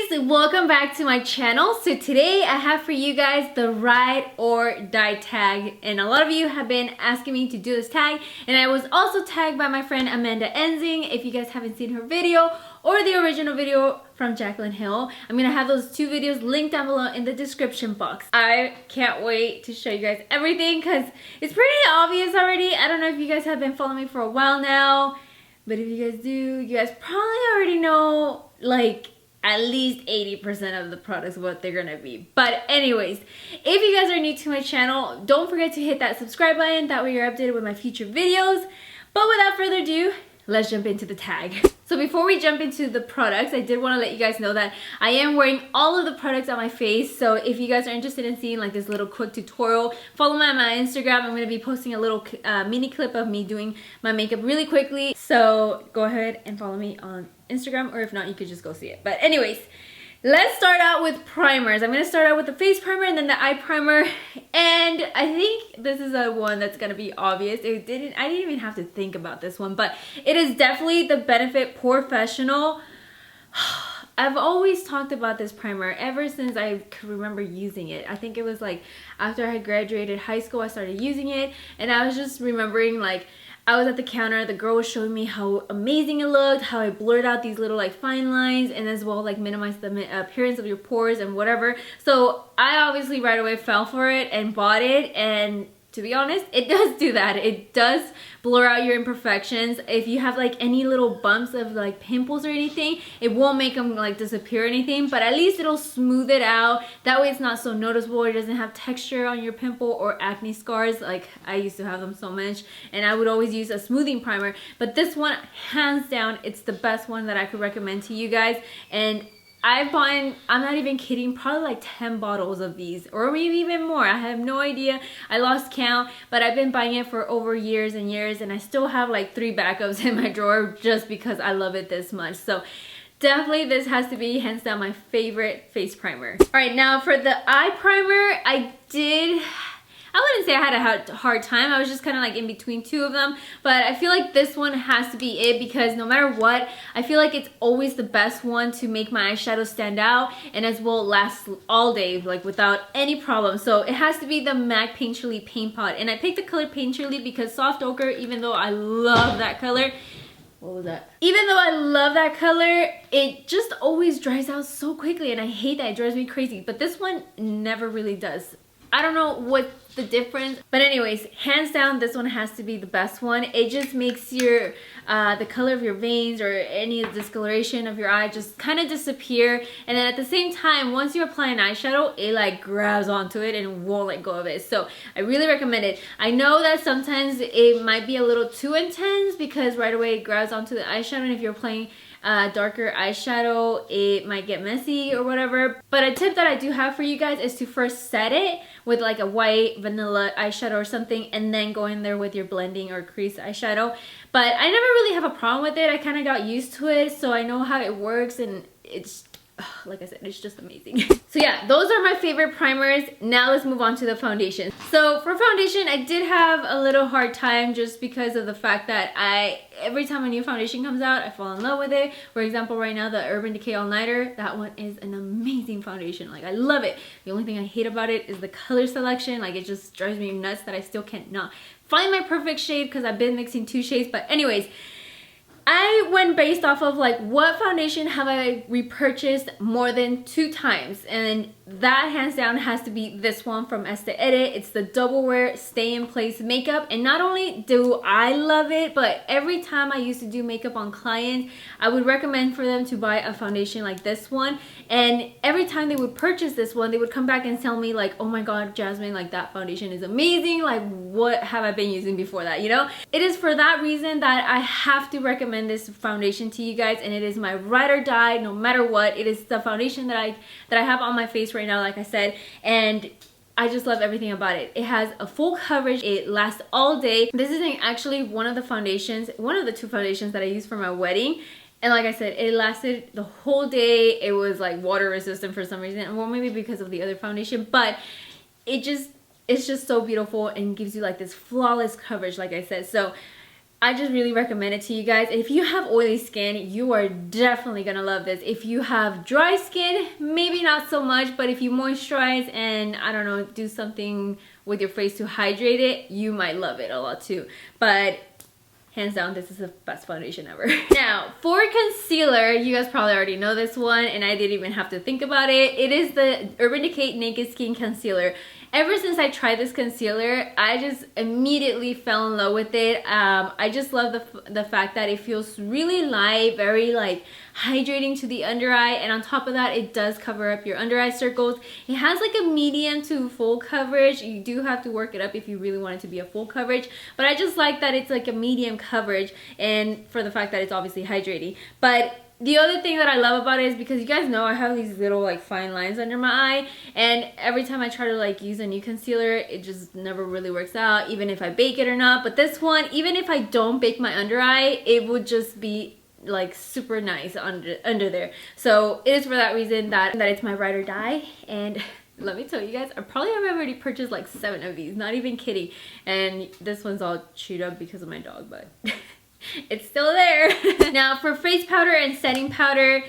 Beauties, welcome back to my channel. So today I have for you guys the ride or die tag, and a lot of you have been asking me to do this tag, and I was also tagged by my friend Amanda Enzing. If you guys haven't seen her video or the original video from Jaclyn Hill, I'm gonna have those two videos linked down below in the description box. I can't wait to show you guys everything because it's pretty obvious already. I don't know if you guys have been following me for a while now, but if you guys do, you guys probably already know like at least 80% of the products what they're gonna be. But anyways, if you guys are new to my channel, don't forget to hit that subscribe button, that way you're updated with my future videos. But without further ado, let's jump into the tag. So before we jump into the products, I did want to let you guys know that I am wearing all of the products on my face. So if you guys are interested in seeing like this little quick tutorial, follow me on my Instagram. I'm going to be posting a little mini clip of me doing my makeup really quickly. So go ahead and follow me on Instagram, or if not, you could just go see it. But anyways, let's start out with primers. I'm going to start out with the face primer and then the eye primer. And I think this is a one that's going to be obvious. I didn't even have to think about this one, but it is definitely the Benefit Porefessional. I've always talked about this primer ever since I could remember using it. I think it was like after I graduated high school, I started using it, and I was just remembering like I was at the counter, the girl was showing me how amazing it looked, how it blurred out these little like fine lines, and as well like minimized the appearance of your pores and whatever. So I obviously right away fell for it and bought it, and to be honest, it does do that. It does blur out your imperfections. If you have like any little bumps of like pimples or anything, it won't make them like disappear or anything, but at least it'll smooth it out. That way it's not so noticeable. It doesn't have texture on your pimple or acne scars. Like I used to have them so much, and I would always use a smoothing primer. But this one, hands down, it's the best one that I could recommend to you guys. And I've bought, I'm not even kidding, probably like 10 bottles of these, or maybe even more. I have no idea. I lost count, but I've been buying it for over years and years, and I still have like 3 backups in my drawer just because I love it this much. So definitely this has to be hands down my favorite face primer. All right, now for the eye primer, I wouldn't say I had a hard time. I was just kind of like in between two of them, but I feel like this one has to be it because no matter what, I feel like it's always the best one to make my eyeshadow stand out and as well last all day like without any problem. So it has to be the MAC Paint Chili Paint Pot, and I picked the color Paint Chili because soft ochre, even though I love that color, what was that? Even though I love that color, it just always dries out so quickly, and I hate that. It drives me crazy, but this one never really does. I don't know what the difference, but anyways, hands down this one has to be the best one. It just makes your the color of your veins or any discoloration of your eye just kind of disappear, and then at the same time, once you apply an eyeshadow, it like grabs onto it and won't let go of it. So I really recommend it. I know that sometimes it might be a little too intense because right away it grabs onto the eyeshadow, and if you're applying darker eyeshadow, it might get messy or whatever. But a tip that I do have for you guys is to first set it with like a white vanilla eyeshadow or something, and then go in there with your blending or crease eyeshadow. But I never really have a problem with it. I kind of got used to it, so I know how it works, and it's like I said, it's just amazing. So yeah, those are my favorite primers. Now let's move on to the foundation. So for foundation, I did have a little hard time just because of the fact that every time a new foundation comes out, I fall in love with it. For example, right now, the Urban Decay All Nighter, that one is an amazing foundation. Like I love it. The only thing I hate about it is the color selection. Like it just drives me nuts that I still cannot find my perfect shade because I've been mixing 2 shades. But anyways, I went based off of like what foundation have I repurchased more than 2 times, and that hands down has to be this one from Estee Edit. It's the Double Wear Stay in Place makeup, and not only do I love it, but every time I used to do makeup on clients, I would recommend for them to buy a foundation like this one, and every time they would purchase this one, they would come back and tell me like, oh my god, Jasmine, like that foundation is amazing, like what have I been using before that, you know? It is for that reason that I have to recommend this foundation to you guys, and it is my ride or die no matter what. It is the foundation that I have on my face right now, like I said, and I just love everything about it. It has a full coverage. It lasts all day. This is actually one of the 2 foundations that I used for my wedding, and like I said, it lasted the whole day. It was like water resistant for some reason, or maybe because of the other foundation, but it's just so beautiful and gives you like this flawless coverage, like I said. So I just really recommend it to you guys. If you have oily skin, you are definitely gonna love this. If you have dry skin, maybe not so much, but if you moisturize and, I don't know, do something with your face to hydrate it, you might love it a lot too. But hands down, this is the best foundation ever. Now, for concealer, you guys probably already know this one, and I didn't even have to think about it. It is the Urban Decay Naked Skin Concealer. Ever since I tried this concealer, I just immediately fell in love with it. I just love the fact that it feels really light, very like hydrating to the under eye, and on top of that, it does cover up your under eye circles. It has like a medium to full coverage. You do have to work it up if you really want it to be a full coverage, but I just like that it's like a medium coverage, and for the fact that it's obviously hydrating. But the other thing that I love about it is because you guys know I have these little like fine lines under my eye, and every time I try to like use a new concealer, it just never really works out, even if I bake it or not. But this one, even if I don't bake my under eye, it would just be like super nice under there. So it is for that reason that it's my ride or die. And let me tell you guys, I probably have already purchased like 7 of these, not even kidding. And this one's all chewed up because of my dog, but it's still there. Now for face powder and setting powder,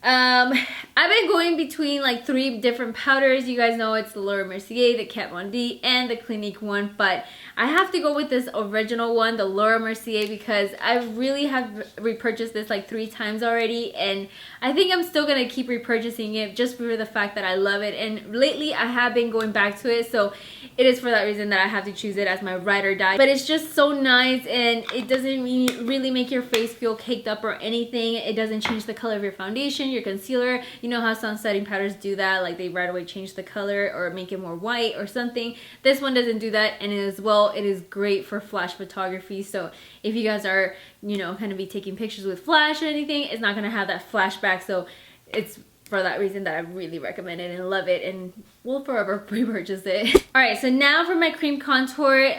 I've been going between like 3 different powders. You guys know it's the Laura Mercier, the Kat Von D, and the Clinique one, but I have to go with this original one, the Laura Mercier, because I really have repurchased this like 3 times already, and I think I'm still gonna keep repurchasing it just for the fact that I love it. And lately I have been going back to it, so it is for that reason that I have to choose it as my ride or die. But it's just so nice, and it doesn't really make your face feel caked up or anything. It doesn't change the color of your foundation, your concealer. You know how some setting powders do that, like they right away change the color or make it more white or something. This one doesn't do that, and as well, it is great for flash photography. So if you guys are, you know, kind of be taking pictures with flash or anything, it's not gonna have that flashback. So it's for that reason that I really recommend it and love it, and will forever repurchase it. Alright, so now for my cream contour.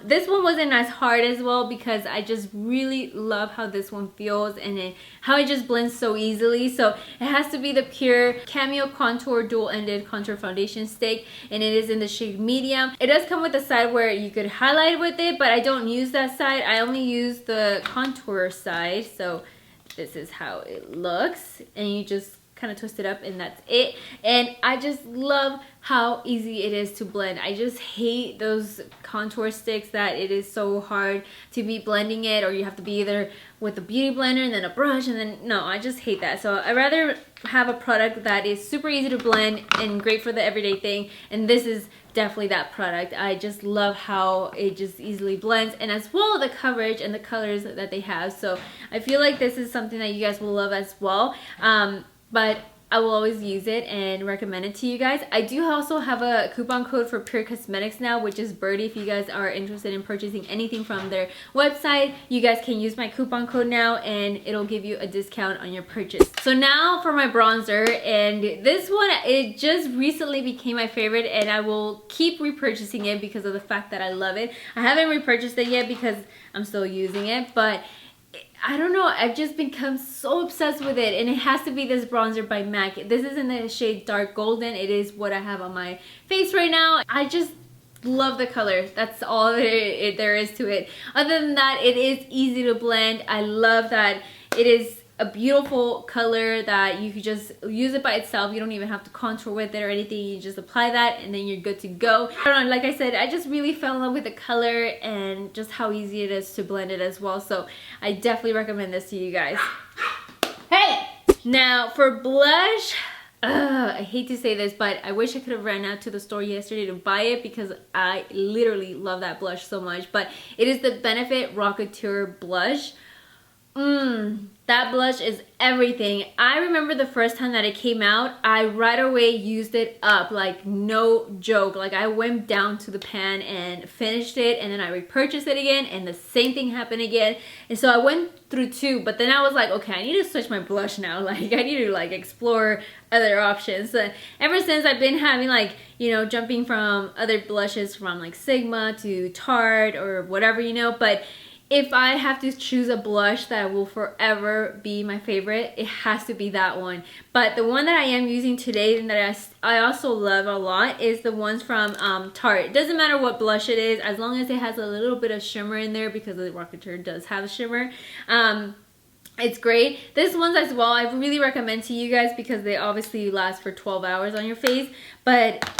This one wasn't as hard as well because I just really love how this one feels and how it just blends so easily. So it has to be the Pure Cameo Contour Dual-Ended Contour Foundation Stick, and it is in the shade medium. It does come with a side where you could highlight with it, but I don't use that side. I only use the contour side. So this is how it looks, and you just kind of twist it up, and that's it. And I just love how easy it is to blend. I just hate those contour sticks that it is so hard to be blending it, or you have to be either with a beauty blender and then a brush, and then no, I just hate that. So I'd rather have a product that is super easy to blend and great for the everyday thing, and this is definitely that product. I just love how it just easily blends, and as well the coverage and the colors that they have. So I feel like this is something that you guys will love as well. But I will always use it and recommend it to you guys. I do also have a coupon code for Pure Cosmetics now, which is Birdie. If you guys are interested in purchasing anything from their website, you guys can use my coupon code now, and it'll give you a discount on your purchase. So now for my bronzer, and this one, it just recently became my favorite, and I will keep repurchasing it because of the fact that I love it. I haven't repurchased it yet because I'm still using it, but I don't know, I've just become so obsessed with it, and it has to be this bronzer by MAC. This is in the shade Dark Golden. It is what I have on my face right now. I just love the color. That's all there is to it. Other than that, it is easy to blend. I love that it is a beautiful color that you could just use it by itself. You don't even have to contour with it or anything. You just apply that and then you're good to go. I don't know, like I said, I just really fell in love with the color and just how easy it is to blend it as well. So I definitely recommend this to you guys. Hey! Now for blush, I hate to say this, but I wish I could have ran out to the store yesterday to buy it because I literally love that blush so much. But it is the Benefit Rocketeur blush. That blush is everything. I remember the first time that it came out, I right away used it up, like no joke. Like I went down to the pan and finished it, and then I repurchased it again, and the same thing happened again. And so I went through 2, but then I was like, okay, I need to switch my blush now. Like I need to like explore other options. So ever since I've been having like, you know, jumping from other blushes from like Sigma to Tarte or whatever, you know, but if I have to choose a blush that will forever be my favorite, it has to be that one. But the one that I am using today and that I also love a lot is the ones from Tarte. It doesn't matter what blush it is, as long as it has a little bit of shimmer in there, because the Rocketeer does have a shimmer. It's great. This one's as well, I really recommend to you guys because they obviously last for 12 hours on your face. But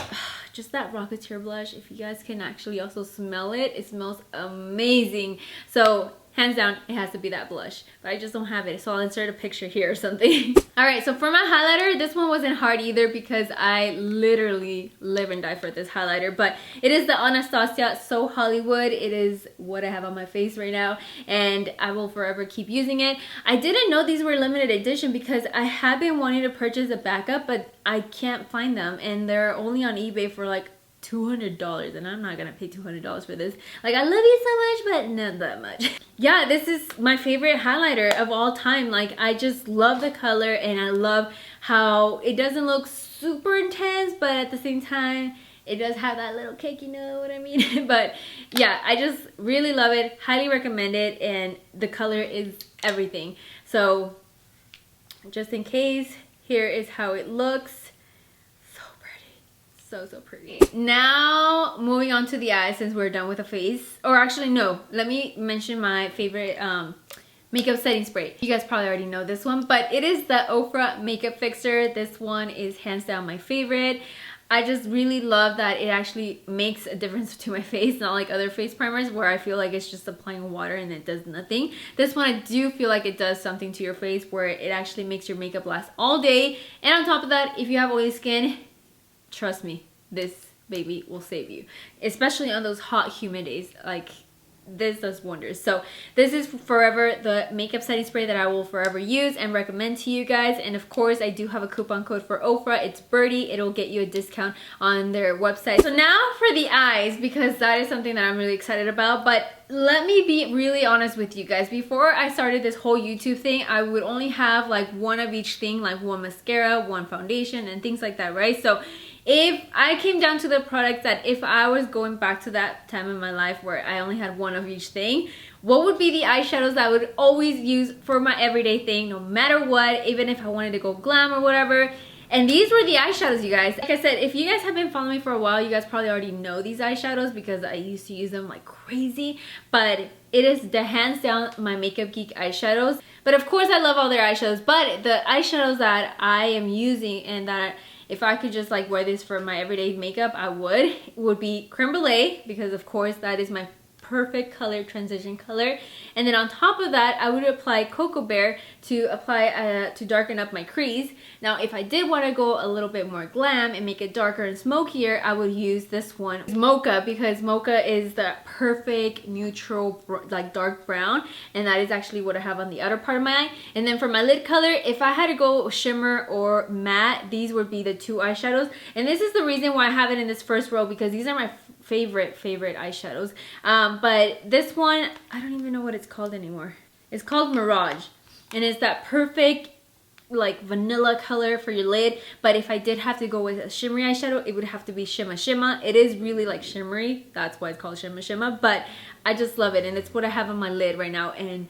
just that Rocketeer blush, if you guys can actually also smell it, it smells amazing. So hands down, it has to be that blush. But I just don't have it, so I'll insert a picture here or something. Alright, so for my highlighter, this one wasn't hard either because I literally live and die for this highlighter. But it is the Anastasia So Hollywood. It is what I have on my face right now, and I will forever keep using it. I didn't know these were limited edition because I have been wanting to purchase a backup, but I can't find them, and they're only on eBay for like $200, and I'm not gonna pay $200 for this. Like, I love you so much, but not that much. Yeah, this is my favorite highlighter of all time. Like, I just love the color, and I love how it doesn't look super intense, but at the same time it does have that little kick, you know what I mean? But yeah, I just really love it, highly recommend it, and the color is everything. So just in case, here is how it looks. So pretty. Now moving on to the eyes, since we're done with the face. Or actually no, let me mention my favorite makeup setting spray. You guys probably already know this one, but it is the Ofra Makeup Fixer. This one is hands down my favorite. I just really love that it actually makes a difference to my face, not like other face primers where I feel like it's just applying water and it does nothing. This one I do feel like it does something to your face where it actually makes your makeup last all day. And on top of that, if you have oily skin, trust me, this baby will save you, especially on those hot, humid days. Like, this does wonders. So this is forever the makeup setting spray that I will forever use and recommend to you guys. And of course, I do have a coupon code for Ofra. It's Birdie. It'll get you a discount on their website. So now for the eyes, because that is something that I'm really excited about. But let me be really honest with you guys. Before I started this whole YouTube thing, I would only have like one of each thing, like one mascara, one foundation, and things like that, right? So if I came down to the product that if I was going back to that time in my life where I only had one of each thing, what would be the eyeshadows that I would always use for my everyday thing, no matter what, even if I wanted to go glam or whatever? And these were the eyeshadows, you guys. Like I said, if you guys have been following me for a while, you guys probably already know these eyeshadows because I used to use them like crazy. But it is the hands down my Makeup Geek eyeshadows. But of course I love all their eyeshadows, but the eyeshadows that I am using and that if I could just like wear this for my everyday makeup, I would be Creme Brulee, because of course that is my perfect color, transition color. And then on top of that, I would apply Cocoa Bear to apply to darken up my crease. Now if I did want to go a little bit more glam and make it darker and smokier, I would use this one, Mocha, because Mocha is the perfect neutral like dark brown, and that is actually what I have on the outer part of my eye. And then for my lid color, if I had to go shimmer or matte, these would be the two eyeshadows. And this is the reason why I have it in this first row, because these are my favorite eyeshadows. But this one, I don't even know what it's called anymore. It's called Mirage, and it's that perfect like vanilla color for your lid. But if I did have to go with a shimmery eyeshadow, it would have to be Shimma Shimma. It is really like shimmery, that's why it's called Shimma Shimma, but I just love it, and it's what I have on my lid right now. And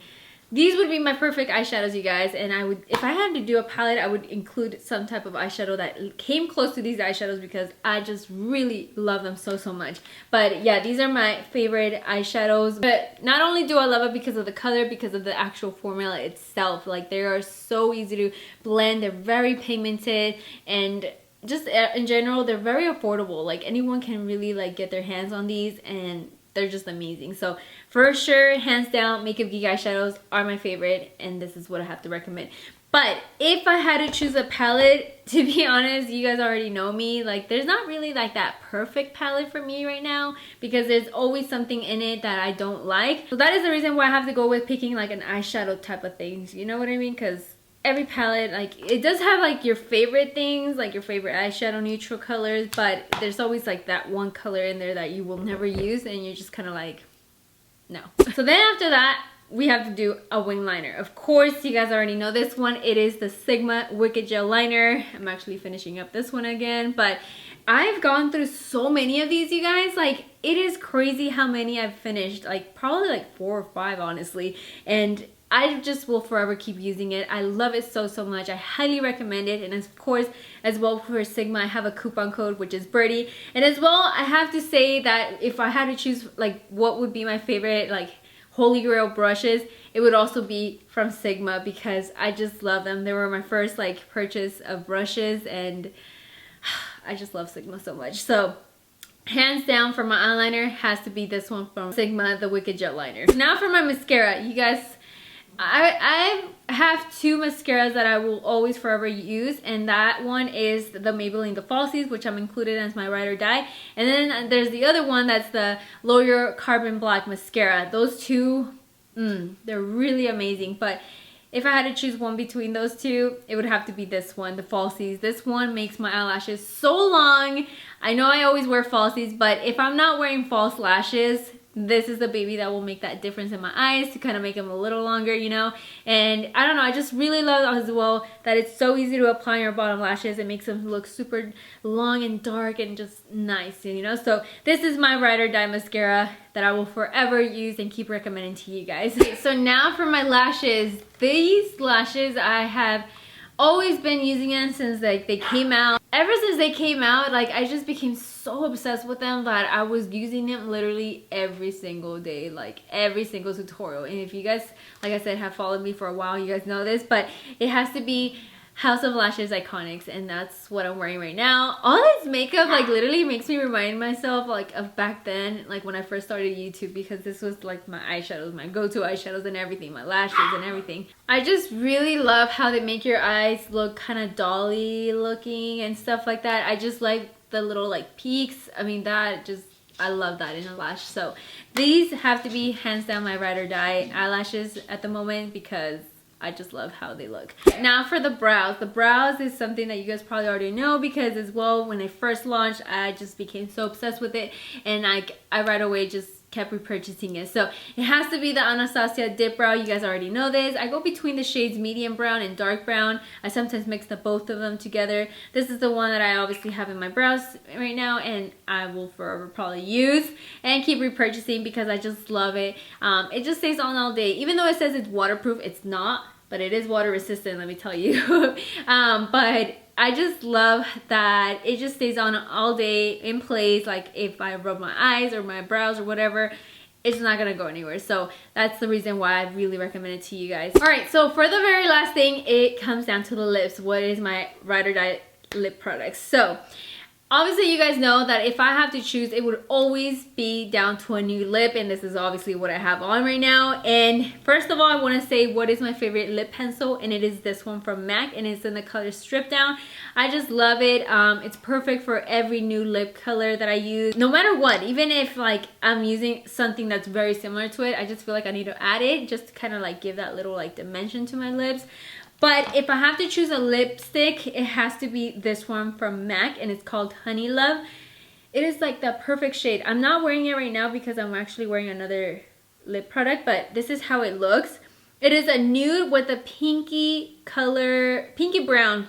these would be my perfect eyeshadows, you guys. And I would, if I had to do a palette, I would include some type of eyeshadow that came close to these eyeshadows because I just really love them so much. But yeah, these are my favorite eyeshadows. But not only do I love it because of the color, because of the actual formula itself. Like, they are so easy to blend. They're very pigmented, and just in general, they're very affordable. Like, anyone can really like get their hands on these, and they're just amazing. So for sure, hands down, Makeup Geek eyeshadows are my favorite, and this is what I have to recommend. But if I had to choose a palette, to be honest, you guys already know me, like there's not really like that perfect palette for me right now, because there's always something in it that I don't like. So that is the reason why I have to go with picking like an eyeshadow type of things, you know what I mean? Because every palette, like, it does have like your favorite things, like your favorite eyeshadow neutral colors, but there's always like that one color in there that you will never use, and you're just kind of like, no. So then after that, we have to do a wing liner. Of course, you guys already know this one. It is the Sigma Wicked Gel Liner. I'm actually finishing up this one again, but I've gone through so many of these, you guys. Like, it is crazy how many I've finished. Like, probably like 4 or 5, honestly. And I just will forever keep using it. I love it so much. I highly recommend it. And of course, as well for Sigma, I have a coupon code, which is Birdie. And as well, I have to say that if I had to choose like what would be my favorite like Holy Grail brushes, it would also be from Sigma, because I just love them. They were my first like purchase of brushes, and I just love Sigma so much. So hands down for my eyeliner has to be this one from Sigma, the Wicked Gel Liner. Now for my mascara, you guys, I have 2 mascaras that I will always forever use, and that one is the Maybelline The Falsies, which I'm included as my ride or die, and then there's the other one that's the L'Oreal Carbon Black Mascara. Those 2, they're really amazing. But if I had to choose one between those 2, it would have to be this one, the Falsies. This one makes my eyelashes so long. I know I always wear falsies, but if I'm not wearing false lashes, this is the baby that will make that difference in my eyes to kind of make them a little longer, you know. And I don't know, I just really love as well that it's so easy to apply on your bottom lashes. It makes them look super long and dark and just nice, you know. So this is my ride or die mascara that I will forever use and keep recommending to you guys. Okay, so now for my lashes. These lashes, I have always been using them since like they came out. Ever since they came out, like I just became so obsessed with them that I was using them literally every single day, like every single tutorial. And if you guys, like I said, have followed me for a while, you guys know this, but it has to be House of Lashes Iconics, and that's what I'm wearing right now. All this makeup like literally makes me remind myself like of back then, like when I first started YouTube, because this was like my eyeshadows, my go-to eyeshadows and everything, my lashes and everything. I just really love how they make your eyes look kind of dolly looking and stuff like that. I just like the little like peaks. I mean, that just, I love that in a lash. So these have to be hands down my ride or die eyelashes at the moment, because I just love how they look. Now for the brows. The brows is something that you guys probably already know, because as well, when they first launched, I just became so obsessed with it, and I right away just kept repurchasing it. So it has to be the Anastasia Dip Brow. You guys already know this. I go between the shades medium brown and dark brown. I sometimes mix the both of them together. This is the one that I obviously have in my brows right now, and I will forever probably use and keep repurchasing because I just love it. It just stays on all day. Even though it says it's waterproof, it's not, but it is water resistant, let me tell you. But I just love that it just stays on all day in place. Like if I rub my eyes or my brows or whatever, it's not gonna go anywhere. So that's the reason why I really recommend it to you guys. All right, so for the very last thing, it comes down to the lips. What is my ride or die lip products? So obviously you guys know that if I have to choose, it would always be down to a nude lip, and this is obviously what I have on right now. And first of all, I want to say what is my favorite lip pencil, and it is this one from MAC, and it's in the color Strip Down. I just love it. It's perfect for every nude lip color that I use, no matter what. Even if like I'm using something that's very similar to it, I just feel like I need to add it just to kind of like give that little like dimension to my lips. But if I have to choose a lipstick, it has to be this one from MAC, and it's called Honey Love. It is like the perfect shade. I'm not wearing it right now because I'm actually wearing another lip product, but this is how it looks. It is a nude with a pinky color, pinky brown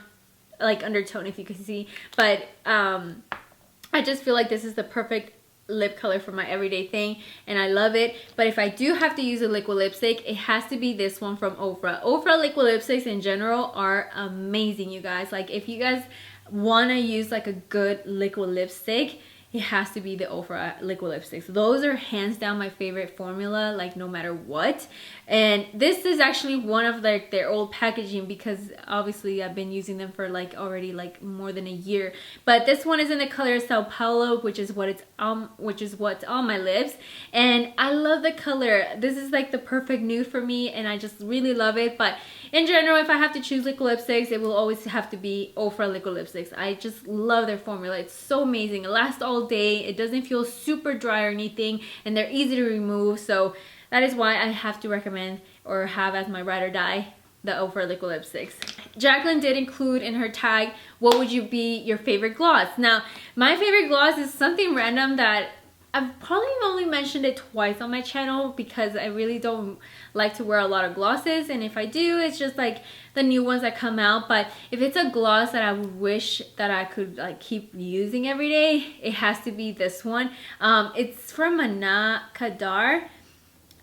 like undertone, if you can see. But I just feel like this is the perfect lip color for my everyday thing, and I love it. But if I do have to use a liquid lipstick, it has to be this one from Ofra. Ofra liquid lipsticks in general are amazing, you guys. Like if you guys want to use like a good liquid lipstick, it has to be the Ofra liquid lipsticks. Those are hands down my favorite formula, like no matter what. And this is actually one of like their old packaging, because obviously I've been using them for like already like more than a year. But this one is in the color Sao Paulo, which is what's on my lips, and I love the color. This is like the perfect nude for me, and I just really love it. But in general, if I have to choose liquid lipsticks, it will always have to be Ofra liquid lipsticks. I just love their formula. It's so amazing. It lasts all day. It doesn't feel super dry or anything, and they're easy to remove. So that is why I have to recommend or have as my ride or die the Ofra liquid lipsticks. Jacqueline did include in her tag, what would you be your favorite gloss? Now, my favorite gloss is something random that I've probably only mentioned it twice on my channel because I really don't like to wear a lot of glosses, and if I do, it's just like the new ones that come out. But if it's a gloss that I wish that I could like keep using every day, it has to be this one. It's from Anna Kadar.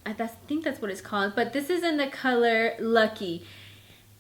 I think that's what it's called, but this is in the color Lucky.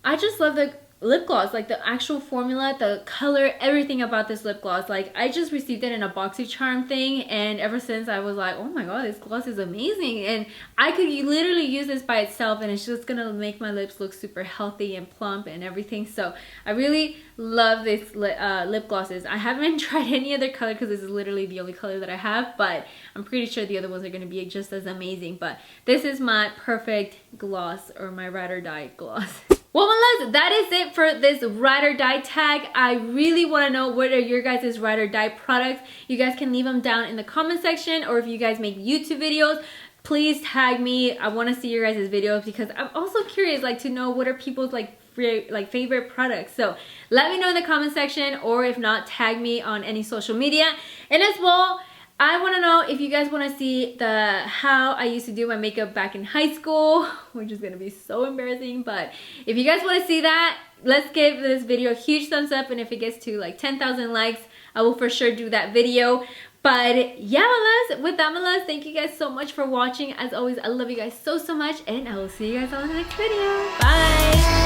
I just love the lip gloss, like the actual formula, the color, everything about this lip gloss. Like I just received it in a BoxyCharm thing, and ever since I was like, oh my god, this gloss is amazing, and I could literally use this by itself and it's just gonna make my lips look super healthy and plump and everything. So I really love this lip glosses. I haven't tried any other color because this is literally the only color that I have, but I'm pretty sure the other ones are gonna be just as amazing. But this is my perfect gloss, or my ride or die gloss. Well, my loves, that is it for this ride or die tag. I really want to know what are your guys' ride or die products. You guys can leave them down in the comment section, or if you guys make YouTube videos, please tag me. I want to see your guys' videos because I'm also curious, like, to know what are people's favorite products. So let me know in the comment section, or if not, tag me on any social media. And as well, I want to know if you guys want to see how I used to do my makeup back in high school, which is going to be so embarrassing. But if you guys want to see that, let's give this video a huge thumbs up. And if it gets to like 10,000 likes, I will for sure do that video. But yeah, my loves, with that, my loves, thank you guys so much for watching. As always, I love you guys so much, and I will see you guys on the next video. Bye!